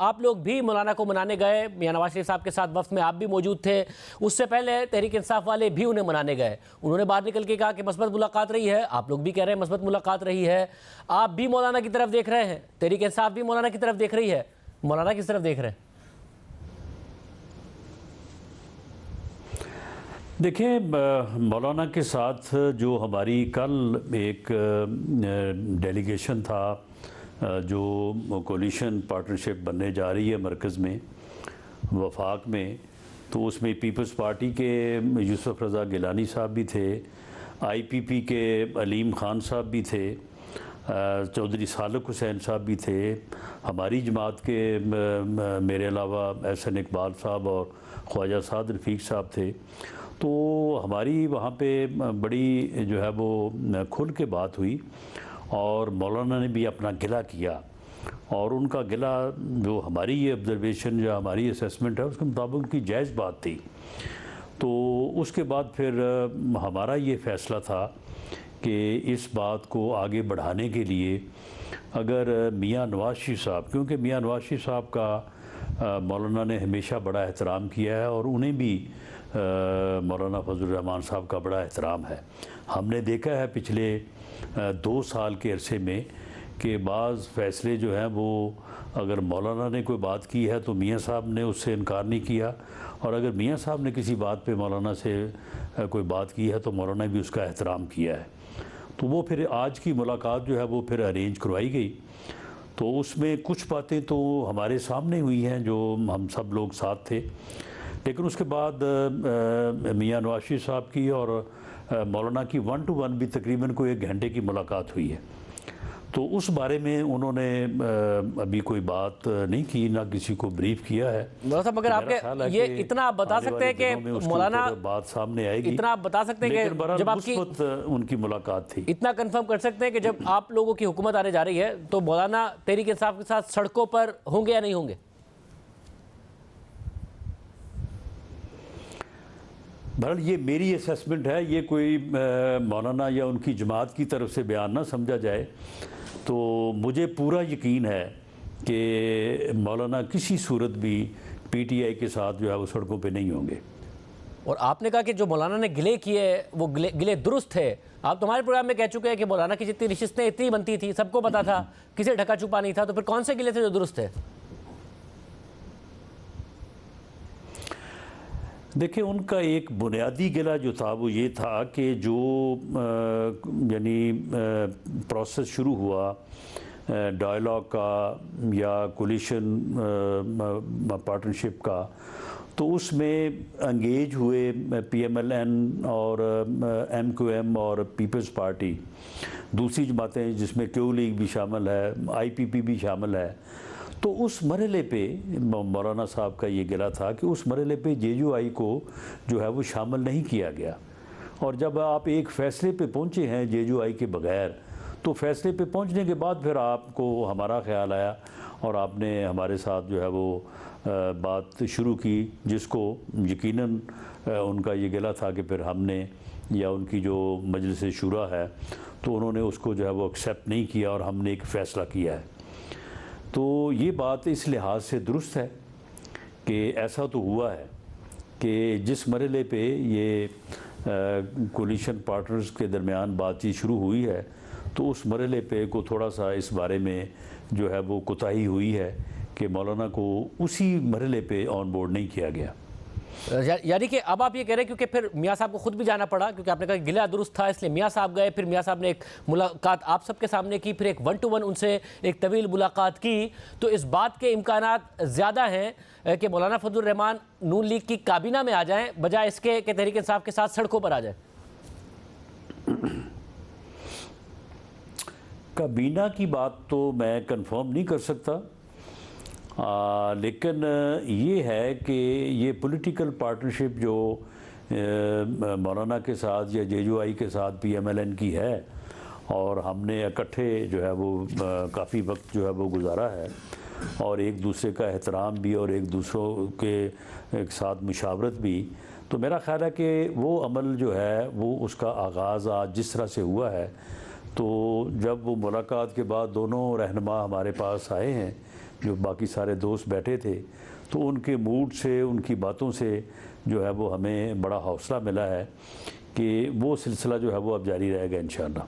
आप लोग भी मौलाना को मनाने गए, मियां नवाज शरीफ साहब के साथ वफ्द में आप भी मौजूद थे। उससे पहले तहरीक इंसाफ वाले भी उन्हें मनाने गए। उन्होंने बाहर निकल के कहा कि मस्बत मुलाकात रही है, आप लोग भी कह रहे हैं मस्बत मुलाकात रही है। आप भी मौलाना की तरफ देख रहे हैं, तहरीक इंसाफ भी मौलाना की तरफ देख रही है, मौलाना किस तरफ देख रहे हैं? देखिए, मौलाना के साथ जो हमारी कल एक डेलीगेशन था, जो कोलिशन पार्टनरशिप बनने जा रही है मरकज़ में, वफाक में, तो उसमें पीपल्स पार्टी के यूसुफ रज़ा गिलानी साहब भी थे, IPP के अलीम ख़ान साहब भी थे, चौधरी सालक हुसैन साहब भी थे, हमारी जमात के मेरे अलावा एहसन इकबाल साहब और ख्वाजा साद रफ़ीक साहब थे। तो हमारी वहाँ पे बड़ी जो है वो खुल के बात हुई और मौलाना ने भी अपना गिला किया और उनका गिला, जो हमारी ये ऑब्ज़र्वेशन या हमारी असेसमेंट है, उसके मुताबिक उनकी जायज़ बात थी। तो उसके बाद फिर हमारा ये फ़ैसला था कि इस बात को आगे बढ़ाने के लिए अगर मियां नवाज शरीफ साहब, क्योंकि मियां नवाज शरीफ साहब का मौलाना ने हमेशा बड़ा एहतराम किया है और उन्हें भी मौलाना फजल रहमान साहब का बड़ा एहतराम है। हमने देखा है पिछले 2 साल के अरसे में कि बाज़ फ़ैसले जो हैं वो अगर मौलाना ने कोई बात की है तो मियां साहब ने उससे इनकार नहीं किया, और अगर मियां साहब ने किसी बात पे मौलाना से कोई बात की है तो मौलाना ने भी उसका एहतराम किया है। तो वो फिर आज की मुलाकात जो है वो फिर अरेंज करवाई गई। तो उसमें कुछ बातें तो हमारे सामने हुई हैं जो हम सब लोग साथ थे, लेकिन उसके बाद मियां नवाज शरीफ साहब की और मौलाना की 1 to 1 भी तकरीबन कोई 1 घंटे की मुलाकात हुई है। तो उस बारे में उन्होंने अभी कोई बात नहीं की, ना किसी को ब्रीफ किया है। साहब, मगर आपके ये इतना आप बता सकते हैं कि मौलाना बात सामने आएगी, इतना आप बता सकते हैं कि जब आपकी उनकी मुलाकात थी, इतना कंफर्म कर सकते हैं कि जब आप लोगों की हुकूमत आने जा रही है तो मौलाना तहरीक इंसाफ के साथ सड़कों पर होंगे या नहीं होंगे? बहरहाल ये मेरी असेसमेंट है, ये कोई मौलाना या उनकी जमात की तरफ से बयान ना समझा जाए। तो मुझे पूरा यकीन है कि मौलाना किसी सूरत भी PTI के साथ जो है वो सड़कों पे नहीं होंगे। और आपने कहा कि जो मौलाना ने गिले किए वो गिले दुरुस्त थे। आप तुम्हारे प्रोग्राम में कह चुके हैं कि मौलाना की जितनी रिश्तें इतनी बनती थी, सबको पता था, किसी ढका छुपा नहीं था। तो फिर कौन से गिले थे जो दुरुस्त थे? देखिए, उनका एक बुनियादी गिला जो था वो ये था कि जो यानी प्रोसेस शुरू हुआ डायलॉग का या कोलिशन पार्टनरशिप का, तो उसमें एंगेज हुए PMLN और MQM और पीपल्स पार्टी, दूसरी जमातें जिसमें क्यू लीग भी शामिल है, IPP भी शामिल है। तो उस मरहले पे मौलाना साहब का ये गिला था कि उस मरहले पे JUI को जो है वो शामिल नहीं किया गया। और जब आप एक फ़ैसले पे पहुँचे हैं JUI के बग़ैर, तो फ़ैसले पे पहुँचने के बाद फिर आपको हमारा ख़्याल आया और आपने हमारे साथ जो है वो बात शुरू की, जिसको यकीनन उनका ये गिला था कि फिर हमने या उनकी जो मजलिस शूरा है तो उन्होंने उसको जो है वो एक्सेप्ट नहीं किया और हमने एक फ़ैसला किया है। तो ये बात इस लिहाज से दुरुस्त है कि ऐसा तो हुआ है कि जिस मरहले पे ये कोलिशन पार्टनर्स के दरमियान बातचीत शुरू हुई है, तो उस मरहले पे को थोड़ा सा इस बारे में जो है वो कोताही हुई है कि मौलाना को उसी मरहले पे ऑन बोर्ड नहीं किया गया। यानी कि अब आप ये कह रहे हैं क्योंकि फिर मियां साहब को खुद भी जाना पड़ा, क्योंकि आपने कहा गिला दुरुस्त था इसलिए मियां साहब गए, फिर मियां साहब ने एक मुलाकात आप सबके सामने की, फिर एक 1 to 1 उनसे एक तवील मुलाकात की। तो इस बात के इम्कानात ज़्यादा हैं कि मौलाना फजल रहमान नून लीग की काबीना में आ जाएं, बजाय इसके कि तहरीक इंसाफ के साथ सड़कों पर आ जाए। काबीना की बात तो मैं कंफर्म नहीं कर सकता, लेकिन ये है कि ये पॉलिटिकल पार्टनरशिप जो मौलाना के साथ या JUI के साथ PMLN की है, और हमने इकट्ठे जो है वो काफ़ी वक्त जो है वो गुजारा है और एक दूसरे का एहतराम भी और एक दूसरों के एक साथ मुशावरत भी। तो मेरा ख़्याल है कि वो अमल जो है वो उसका आगाज़ आज जिस तरह से हुआ है, तो जब वो मुलाकात के बाद दोनों रहनुमा हमारे पास आए हैं जो बाकी सारे दोस्त बैठे थे, तो उनके मूड से, उनकी बातों से जो है वो हमें बड़ा हौसला मिला है कि वो सिलसिला जो है वो अब जारी रहेगा इंशाअल्लाह।